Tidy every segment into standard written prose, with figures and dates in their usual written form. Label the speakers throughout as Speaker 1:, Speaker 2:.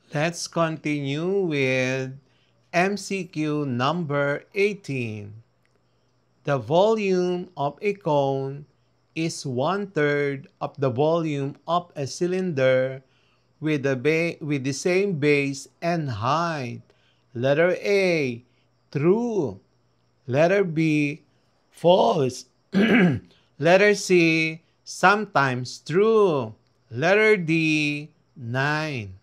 Speaker 1: Let's continue with MCQ number 18. The volume of a cone is 1/3 of the volume of a cylinder with the same base and height. Letter A, true. Letter B, false. Letter C, sometimes true. Letter D, 9.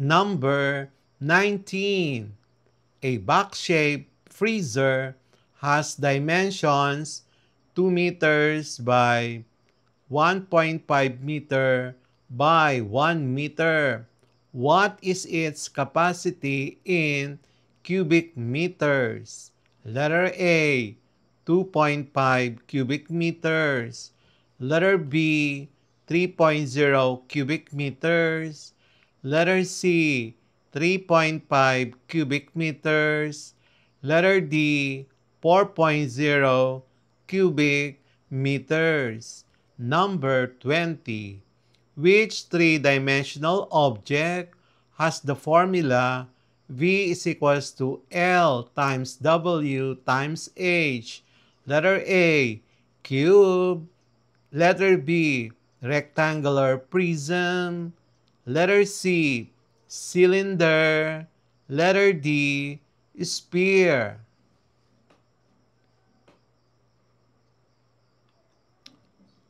Speaker 1: Number 19. A box-shaped freezer has dimensions 2 meters by 1.5 meter by 1 meter. What is its capacity in cubic meters? Letter A, 2.5 cubic meters. Letter B, 3.0 cubic meters. Letter C, 3.5 cubic meters. Letter D, 4.0 cubic meters. Number 20. Which three-dimensional object has the formula V is equals to L times W times H? Letter A, cube. Letter B, rectangular prism. Letter C, cylinder. Letter D, sphere.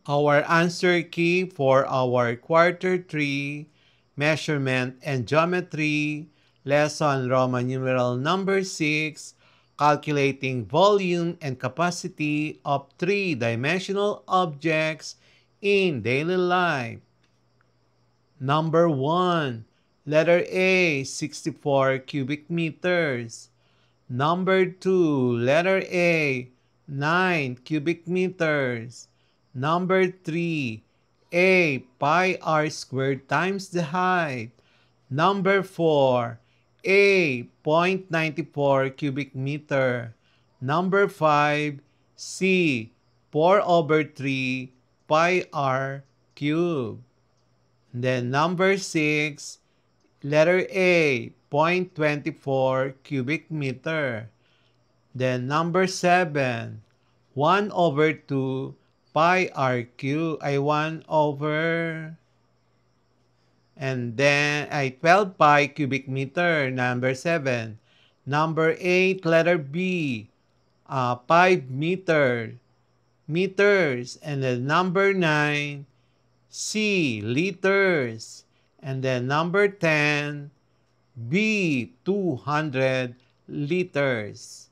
Speaker 1: Our answer key for our quarter 3 measurement and geometry lesson Roman numeral number 6, calculating volume and capacity of three-dimensional objects in daily life. Number 1, letter A, 64 cubic meters. Number 2, letter A, 9 cubic meters. Number 3, A, pi r squared times the height. Number 4, A, 0.94 cubic meter. Number 5, C, 4 over 3 pi r cube. Then number 6, letter A, 0.24 cubic meter. Then number 7, 1 over 2 pi r cube ay 1 over, and then ay 12 pi cubic meter, number 7. Number 8, letter B, 5 meters. And then number 9, C, liters. And then number 10, B, 200 liters.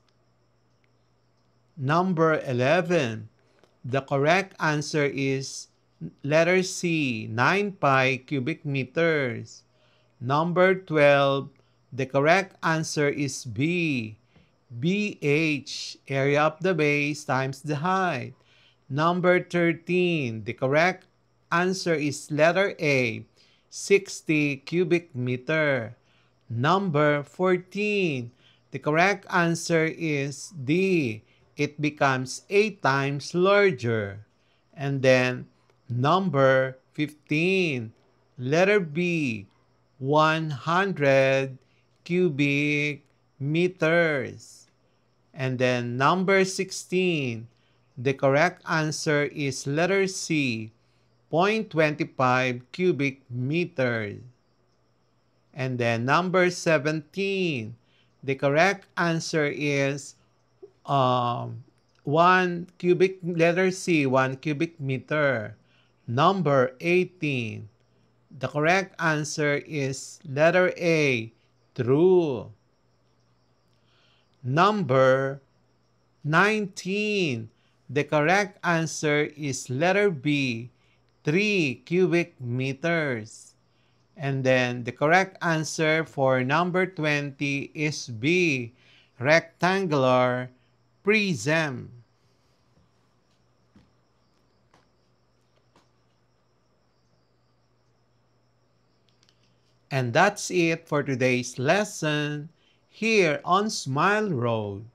Speaker 1: Number 11, the correct answer is letter C, 9 pi cubic meters. Number 12, the correct answer is B, BH, area of the base times the height. Number 13, the correct answer is letter A, 60 cubic meter. Number 14, the correct answer is D, it becomes 8 times larger. And then number 15, letter B, 100 cubic meters. And then number 16, the correct answer is letter C, 0.25 cubic meters. And then number 17, the correct answer is 1 cubic, letter C, 1 cubic meter. Number 18, the correct answer is letter A, true. Number 19, the correct answer is letter B, 3 cubic meters. And then the correct answer for number 20 is B, rectangular prism. And that's it for today's lesson here on Smile Road.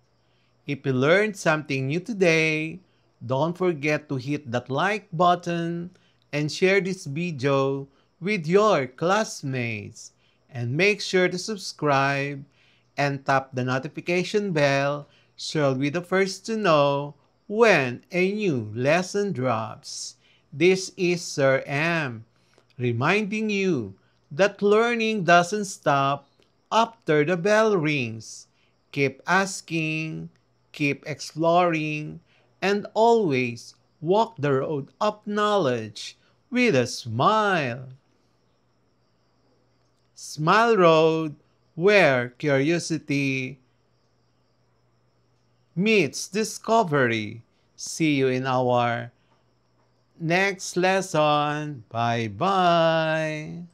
Speaker 1: If you learned something new today, don't forget to hit that like button and share this video with your classmates. And make sure to subscribe and tap the notification bell so you'll be the first to know when a new lesson drops. This is Sir M, reminding you that learning doesn't stop after the bell rings. Keep asking, keep exploring, and always walk the road of knowledge with a smile. Smile Road, where curiosity meets discovery. See you in our next lesson. Bye bye.